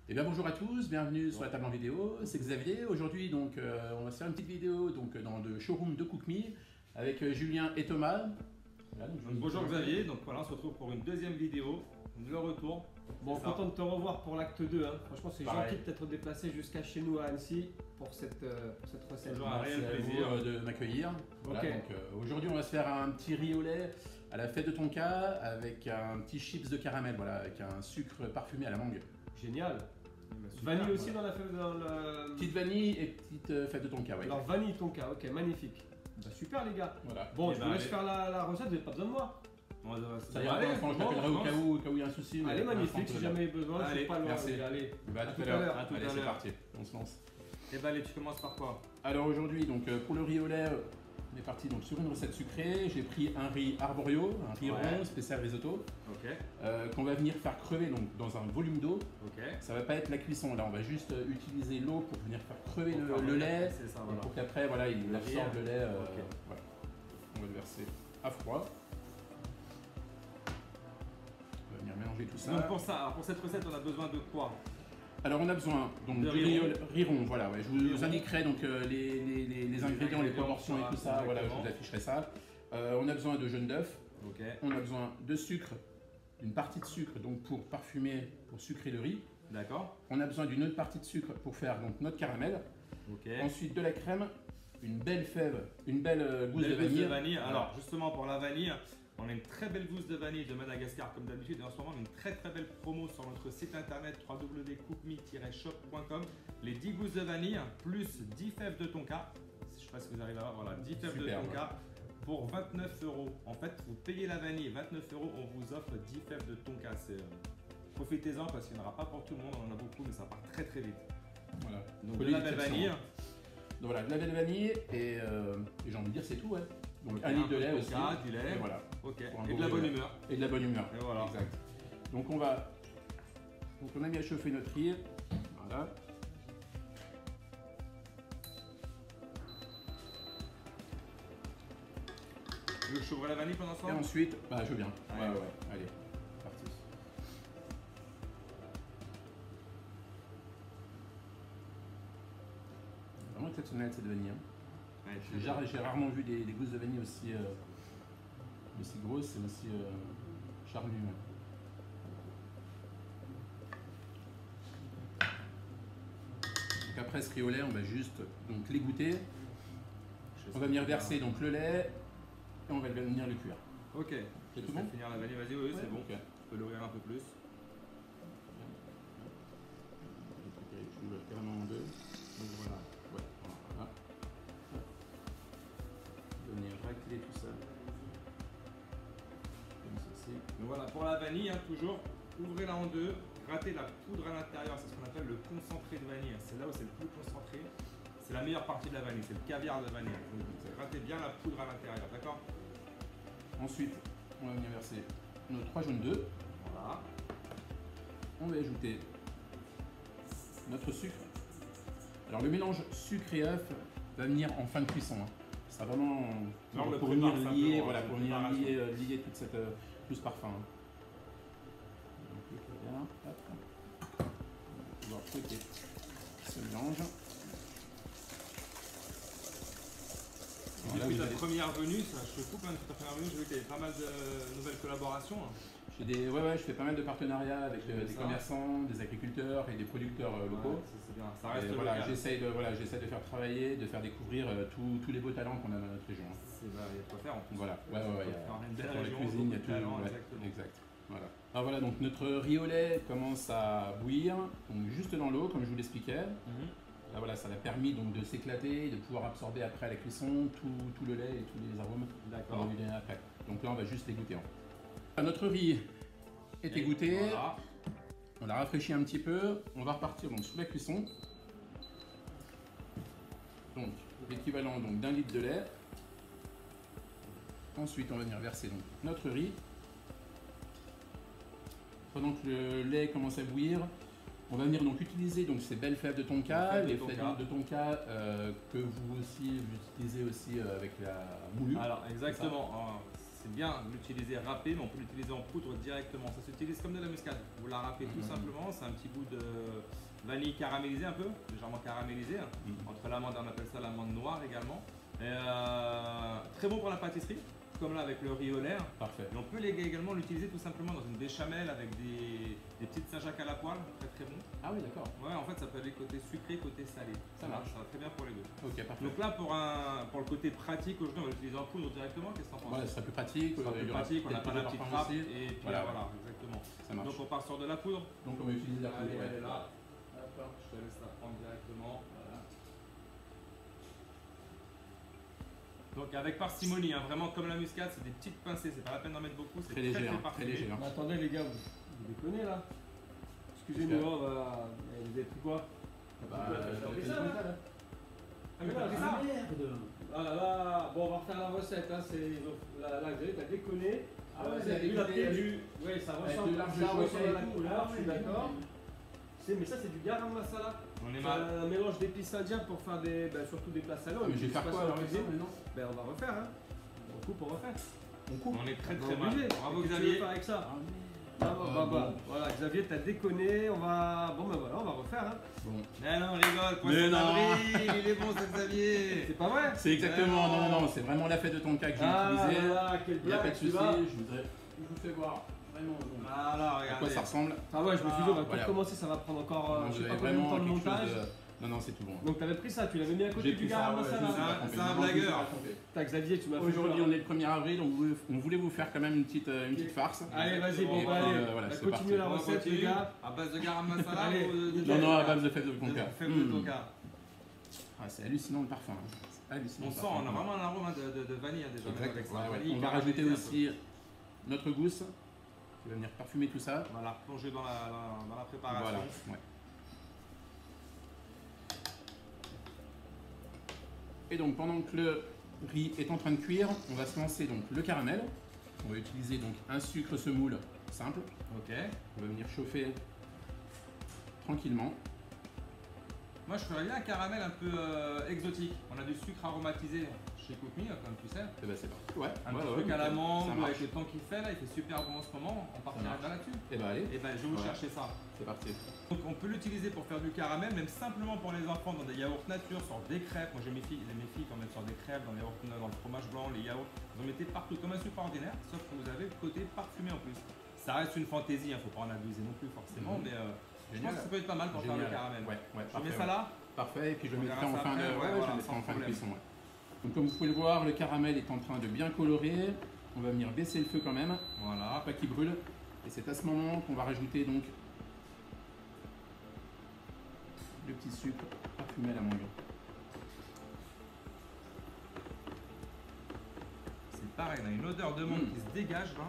Eh bien bonjour à tous, bienvenue sur la table en vidéo, c'est Xavier. Aujourd'hui donc on va se faire une petite vidéo donc, dans le showroom de Cookme avec Julien et Thomas. Voilà, bonjour Xavier, donc voilà on se retrouve pour une deuxième vidéo, le retour. Bon, content de te revoir pour l'acte 2, hein. Franchement c'est Pareil. gentil de t'être déplacé jusqu'à chez nous à Annecy pour cette recette. Toujours un réel Merci à plaisir vous, de m'accueillir. Voilà, Ok. donc aujourd'hui on va se faire un petit riz au lait à la fête de Tonka avec un petit chips de caramel, voilà, avec un sucre parfumé à la mangue. Génial. Super, Vanille aussi voilà. dans le... Petite vanille et petite fête de Tonka, ouais. Alors vanille tonka, ok, magnifique. Bah, super les gars. Voilà. Bon, Eh je ben, vous laisse allez. faire la recette, vous n'avez pas besoin de moi. Ça ira Allez, pas, enfin, je bon, t'appellerai on au cas où il y a un souci. mais Allez, pour magnifique, l'instant, si tout va bien. jamais besoin, je Allez, suis pas loin. merci. les gars, Allez, Bah, à à tout tout à à l'heure. l'heure. À tout Allez, à c'est l'heure. parti, on se lance. Et bah allez, tu commences par quoi? Alors aujourd'hui, donc pour le riz au lait, on est parti donc sur une recette sucrée. J'ai pris un riz arborio, un riz Ouais. rond spécial risotto, Ok, qu'on va venir faire crever donc dans un volume d'eau. ok. Ça va pas être la cuisson, là on va juste utiliser l'eau pour venir faire crever Pour faire le lait, c'est ça, et voilà. pour qu'après voilà, il Le absorbe riz, le lait. ok. Voilà. On va le verser à froid. On va venir mélanger tout ça. Donc pour ça, alors pour cette recette, on a besoin de quoi? Alors on a besoin donc De du riz riz rond, voilà, ouais. Je Riz vous rond. indiquerai donc les ingrédients, les proportions et tout ça, voilà, je exactement. vous afficherai ça. On a besoin de jaune d'œuf, Ok, on a besoin de sucre, une partie de sucre donc pour parfumer, pour sucrer le riz. d'accord. On a besoin d'une autre partie de sucre pour faire donc notre caramel. Ok. Ensuite de la crème, une belle fève, une belle gousse de Belle gousse vanille. de vanille. Voilà. Alors justement pour la vanille, on a une très belle gousse de vanille de Madagascar comme d'habitude et en ce moment on a une très belle promo sur notre site internet www.cookme-shop.com. Les 10 gousses de vanille plus 10 fèves de tonka. Je sais pas si vous arrivez à voir, voilà, 10 fèves Super, de tonka pour 29 €. En fait, vous payez la vanille 29 €, on vous offre 10 fèves de tonka. Profitez-en parce qu'il n'y en aura pas pour tout le monde, on en a beaucoup mais ça part très vite. Voilà. Donc de la belle vanille. Donc voilà, de la belle vanille et j'ai envie de dire c'est tout, ouais. Donc Ok, un litre de peu lait de aussi. tonka, du lait. Et voilà. Ok. Pour un Et beau de la riz, bonne ouais. humeur. Et de la bonne humeur. Et voilà. Exact. Donc on va. Donc on a mis à chauffer notre riz. Voilà. Tu veux que je t'ouvre la vanille pendant ce Et temps? ensuite, bah je veux bien. Allez. Ouais, ouais, ouais. Allez, parti. Vraiment exceptionnel cette vanille. Hein. Ouais, J'ai rarement vu des gousses de vanille aussi grosses et aussi charnues. Ouais. Donc après ce riz au lait, on va juste donc l'égoutter. On va venir verser donc le lait et on va venir le cuire. Ok. C'est Je tout vais bon? finir la vanille, vas-y, oui, c'est bon. Ok. Tu peux l'ouvrir un peu plus. Je vais carrément en deux. Donc voilà. Ouais, voilà. On va venir racler tout ça. Comme ceci. Donc voilà, pour la vanille, hein, toujours, ouvrez-la en deux, grattez la poudre à l'intérieur, c'est ce qu'on appelle le concentré de vanille. C'est là où c'est le plus concentré. C'est la meilleure partie de la vanille, c'est le caviar de vanille. Donc grattez bien la poudre à l'intérieur, d'accord? Ensuite, on va venir verser nos 3 jaunes d'œufs. Voilà. On va ajouter notre sucre. Alors le mélange sucre et œuf va venir en fin de cuisson. Hein. Ça va vraiment Là, on le pour prépare venir lier, simplement, voilà, hein, pour c'est venir une lier toute cette, tout ce parfum. Hein. Donc, voilà, hop. On va pouvoir fouetter ce mélange. Voilà, Depuis vous ta allez- première venue, ça, je te coupe, hein, depuis ta première venue, j'ai vu qu'il y avait pas mal de nouvelles collaborations. je fais pas mal de partenariats avec J'ai vu des ça. commerçants, des agriculteurs et des producteurs locaux. Ouais, c'est bien, ça Et reste voilà, local. j'essaie de faire travailler, de faire découvrir tous les beaux talents qu'on a dans notre région. Hein. Il y a de quoi faire en plus. Voilà, ouais, Il il y faut faire une a belle pour la région, cuisine, il y a beaucoup tout. de talent, Ouais, exactement. exact. Voilà. Alors voilà, donc notre riz au lait commence à bouillir, donc juste dans l'eau, comme je vous l'expliquais. Mhm. Là voilà, ça l'a permis donc de s'éclater, de pouvoir absorber après à la cuisson tout le lait et tous les arômes qu'on va D'accord. lui donner après. Donc là, on va juste l'égoutter. Notre riz est Et égoutté. Voilà. On l'a rafraîchi un petit peu. On va repartir donc sous la cuisson. Donc l'équivalent donc d'un litre de lait. Ensuite, on va venir verser donc notre riz. Pendant que le lait commence à bouillir, on va venir donc utiliser donc ces belles fèves de tonka, Les les fèves de fèves de tonka que vous aussi vous utilisez aussi avec la moulure. Alors exactement, c'est bien de l'utiliser râpé, mais on peut l'utiliser en poudre directement. Ça s'utilise comme de la muscade. Vous la râpez tout simplement, c'est un petit goût de vanille caramélisé un peu, légèrement caramélisé. Entre l'amande, on appelle ça l'amande noire également. Et, très bon pour la pâtisserie, comme là avec le riz au lait. Parfait. Et on peut également l'utiliser tout simplement dans une béchamel avec des petites Saint-Jacques à la poêle, très très bon. Ah oui, d'accord. Ouais, en fait ça peut aller côté sucré, côté salé. Ça marche. Ça va très bien pour les deux. Ok, parfait. Donc là pour le côté pratique, aujourd'hui on va l'utiliser en poudre directement, qu'est-ce que t'en penses? Ouais, ce sera plus pratique. Ça sera plus pratique, on n'a pas la petite trappe aussi. et puis Voilà. voilà, exactement. Ça marche. Donc on part sur de la poudre. Donc on va utiliser la poudre. Allez, ouais. elle est là. Hop, je te laisse la prendre directement. Voilà. Donc avec parcimonie, hein, vraiment comme la muscade, c'est des petites pincées, c'est pas la peine d'en mettre beaucoup, c'est Très léger, très hein, très parfumé. léger. hein. Mais attendez les gars, vous déconnez là. Excusez-nous, vous avez pris quoi? Bah, T'as pris ça, là? Ah mais t'as pris ça? Merde. Ah là là, bon on va refaire la recette, hein. Là, Xavier, t'as déconné. Ah ouais, c'est avec la des- prise du. Ouais, ça Avec ressemble de l'arbre de ça chocolat ressemble à la et tout. couleur, Ah je suis ouais, d'accord. Mais ça c'est du garam masala. On est C'est mal. un mélange d'épices indiens pour faire surtout des plats salés. Ah, mais je vais faire quoi alors avec ça maintenant? Ben on va refaire, hein. On coupe, on refait. On coupe. On est très On très est mal. obligé. Bravo Qu'est-ce que tu veux Xavier. faire avec ça? Ah, merde. Bah. Voilà, Xavier, t'as déconné. On va. Bon, ben voilà, on va refaire. Hein. Bon. Mais non, on rigole, Mais poisson non. d'avril, il est bon ce Xavier. C'est pas vrai? C'est exactement, Ouais. non, c'est vraiment la fête de ton cas que j'ai Ah utilisé. là, quel Il n'y a pas de blague, tu souci, vois. je vous fais voir vraiment Voilà, à quoi regardez. ça ressemble. Ah ouais, je me suis dit, on va Voilà. tout recommencer, ça va prendre encore. Donc, Je vous sais avez pas combien de vraiment temps de quelque chose montage. de... Non, c'est tout bon. Donc t'avais pris ça, tu l'avais mis à côté J'ai du pris ça, garam ouais, masala. je me suis Ça, trompé. c'est un Non, je me suis blagueur. trompé. T'as Xavier, tu m'as fait Aujourd'hui, peur. on est le 1er avril, donc on voulait vous faire quand même une petite farce. Allez, vas-y, bon, Et bah, puis, allez. voilà, Bah, c'est continue la On recette, les continue. gars. À base de garam masala Allez. ou de Non, non, à base de fèves de conca. fèves de tonka. Ah, c'est hallucinant le parfum. hein. C'est hallucinant. On le sent, parfum. on a vraiment un arôme de vanille hein, déjà. Exact. avec ça. Ouais, ouais. Vanille On va rajouter caramélisée un aussi notre gousse qui va venir parfumer tout ça. peu. On va la replonger dans la préparation. Voilà. Ouais. Et donc pendant que le riz est en train de cuire, on va se lancer donc le caramel. On va utiliser donc un sucre semoule simple. Ok. On va venir chauffer tranquillement. Moi je ferais bien un caramel un peu exotique. On a du sucre aromatisé chez Cook Me, comme tu sais. Et ben c'est parti. Ouais. Un ouais, petit ouais, truc à nickel. la mangue Ça ou marche. avec le temps qu'il fait là, il fait super bon en ce moment. On partira marche. bien là-dessus. Et ben allez, Et ben je vais vous Voilà. chercher ça. c'est parti. Donc on peut l'utiliser pour faire du caramel, même simplement pour les enfants dans des yaourts nature, sur des crêpes. Moi j'ai mes filles qui en mettent sur des crêpes, dans les yaourts, dans le fromage blanc, les yaourts. Vous en mettez partout comme un sucre ordinaire, sauf que vous avez le côté parfumé en plus. Ça reste une fantaisie, faut pas en abuser non plus forcément, mais je pense que ça peut être pas mal pour faire le caramel. Ouais, ouais, Je parfait, mets ça ouais. là. Parfait, et puis je le On mettrai verra en ça fin de, après, ouais, ouais, je voilà, le mettrai sans en fin de problème. cuisson. Ouais. Donc comme vous pouvez le voir, le caramel est en train de bien colorer. On va venir baisser le feu quand même, Voilà. pas qu'il brûle. Et c'est à ce moment qu'on va rajouter donc le petit sucre parfumé à la mangue. C'est pareil, on a une odeur de mangue qui se dégage là.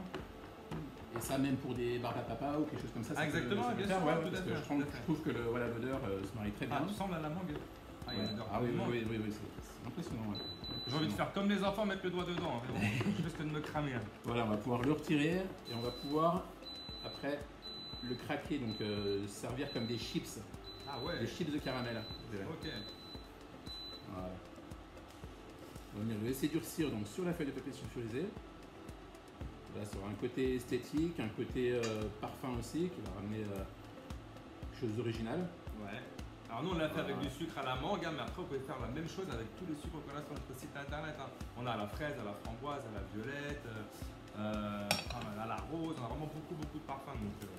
Et ça même pour des barbes à papa ou quelque chose comme ça. Ah, exactement, ça peut bien faire, sûr, ouais, tout à parce fait, que tout à fait. je trouve que l'odeur se marie très bien. Ah, tu ressembles à la mangue. Ah, il y a une odeur Ah de oui, mangue. oui, c'est impressionnant. Ouais. J'ai envie de faire comme les enfants, mettre le doigt dedans. Mais bon, je risque de me cramer. Hein. Voilà, on va pouvoir le retirer et on va pouvoir après le craquer, donc servir comme des chips, Ah ouais. des chips de caramel. Ok. Voilà. On va venir le laisser durcir donc sur la feuille de papier sulfurisé. Là, ça aura un côté esthétique, un côté parfum aussi qui va ramener quelque chose d'original. Ouais. Alors nous on l'a fait avec Voilà. du sucre à la mangue, hein, mais après vous pouvez faire la même chose avec tous les sucres qu'on a sur notre site internet. Hein. On a à la fraise, à la framboise, à la violette, à la rose, on a vraiment beaucoup de parfums. Donc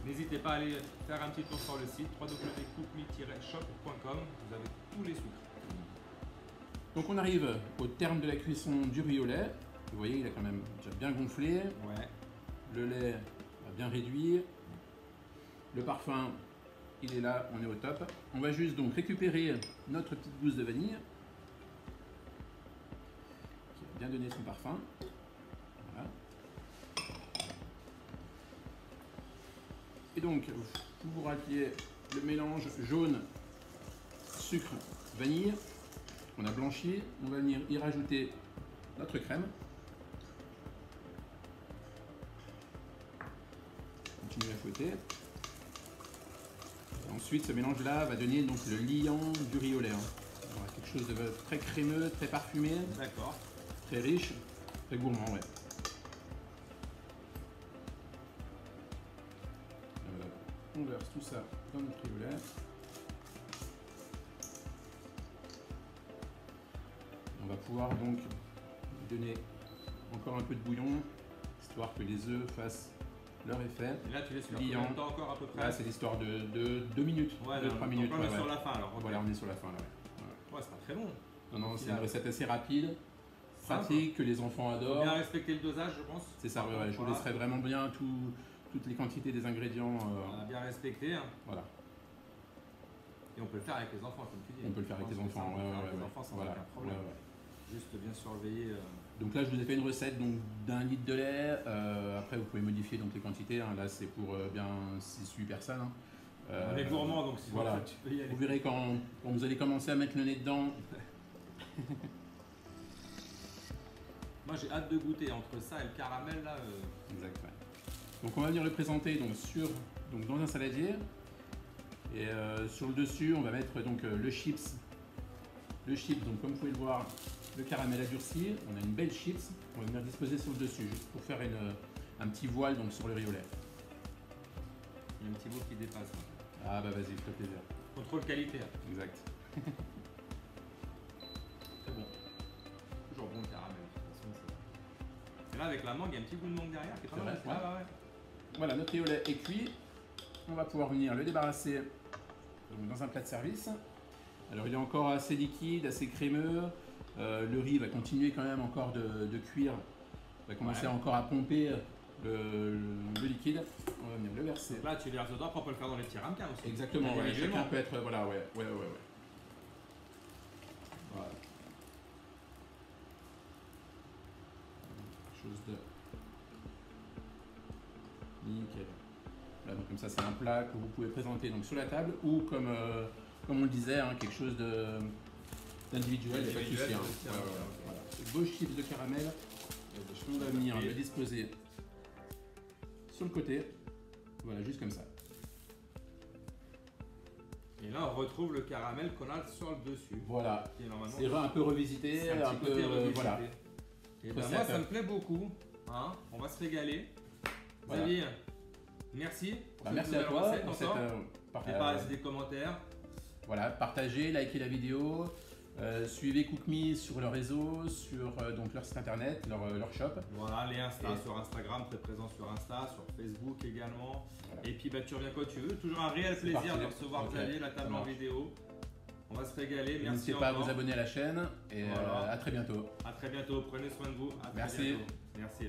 n'hésitez pas à aller faire un petit tour sur le site www.cookme-shop.com, vous avez tous les sucres. Donc on arrive au terme de la cuisson du riz au lait. Vous voyez, il a quand même déjà bien gonflé. Ouais. Le lait a bien réduit. Le parfum, il est là, on est au top. On va juste donc récupérer notre petite gousse de vanille qui va bien donner son parfum. Voilà. Et donc, vous racliez le mélange jaune, sucre, vanille qu'on a blanchi. On va venir y rajouter notre crème. Continuez à fouetter. Ensuite, ce mélange-là va donner donc le liant du riz au lait. On aura quelque chose de très crémeux, très parfumé, D'accord. très riche. Très gourmand, ouais. Voilà. On verse tout ça dans notre riolet. On va pouvoir donc donner encore un peu de bouillon, histoire que les œufs fassent leur effet. Et là, tu laisses Liant. combien de temps encore à peu près? Là, c'est l'histoire de 2 minutes, Ouais, 2-3 minutes. donc là, on est ouais, sur ouais. la fin alors. ok. Voilà, on est sur la fin là. Ouais. Ouais, c'est pas très long. Non, non, c'est final. une recette assez rapide, Simple. pratique, que les enfants Faut adorent. bien respecter le dosage, je pense. C'est ça, ouais, je vous Voilà. laisserai vraiment bien toutes les quantités des ingrédients. On a bien respecté. Hein. Voilà, Et on peut le faire avec les enfants, comme tu dis. on peut le faire avec Je les pense que ça, enfants. on peut le faire Ouais, avec les ouais, enfants sans voilà. aucun problème. Ouais, ouais. Juste bien surveiller. Donc là, je vous ai fait une recette donc d'1 litre de lait. Après, vous pouvez modifier donc les quantités. Hein. Là, c'est pour bien 6-8 personnes. Hein. On est gourmand, donc si voilà. tu peux y aller. Vous verrez quand vous allez commencer à mettre le nez dedans. Moi, j'ai hâte de goûter entre ça et le caramel là. Exact. Ouais. Donc on va venir le présenter donc dans un saladier. Et sur le dessus, on va mettre donc le chips. Le chips, donc comme vous pouvez le voir, le caramel a durci. On a une belle chips. On va venir disposer sur le dessus, juste pour faire un petit voile donc sur le riolet. Il y a un petit mot qui dépasse. Hein. Ah bah vas-y, fais plaisir. Contrôle qualité. Hein. Exact. Très bon. Toujours bon le caramel. De toute façon, c'est- Et là, avec la mangue, il y a un petit goût de mangue derrière qui est pas C'est mal. vrai, Ah, ouais. Voilà, notre riolet est cuit. On va pouvoir venir le débarrasser donc, dans un plat de service. Alors il est encore assez liquide, assez crémeux. Le riz va continuer quand même encore de cuire. Il va commencer Ouais. encore à pomper le liquide. On va venir le verser. Donc là, tu verses dedans, après on peut le faire dans les petits ramequins aussi. Exactement, ouais, Individuellement. chacun peut être. Voilà, ouais. Voilà. Quelque chose de nickel. Voilà, donc comme ça, c'est un plat que vous pouvez présenter donc sur la table ou comme on le disait, hein, quelque chose d'individuel. Il n'y a pas de souci, hein. Voilà. Ce beau chips de caramel, on va venir le disposer sur le côté. Voilà, juste comme ça. Et là, on retrouve le caramel qu'on a sur le dessus. Voilà. Qui est normalement. C'est un peu revisité, C'est un petit peu côté revisité. voilà. Et ben Recette. moi, ça me plaît beaucoup. Hein, on va se régaler. Voilà. Xavier, merci. Pour Bah, cette merci à nouvelle toi recette pour cette, encore. N'hésitez pas à laisser des commentaires. voilà, partagez, likez la vidéo, suivez CookMe sur leur réseau, sur donc leur site internet, leur shop. Voilà, les Insta Et- sur Instagram, très présent sur Insta, sur Facebook également. Voilà. Et puis bah, tu reviens quand tu veux. Toujours un réel C'est plaisir parti. de recevoir Ok, Xavier, la ça table en marche. vidéo. On va se régaler. Merci N'hésitez pas à encore. vous abonner à la chaîne et Voilà. à très bientôt. À très bientôt. Prenez soin de vous. À très Merci. bientôt. Merci.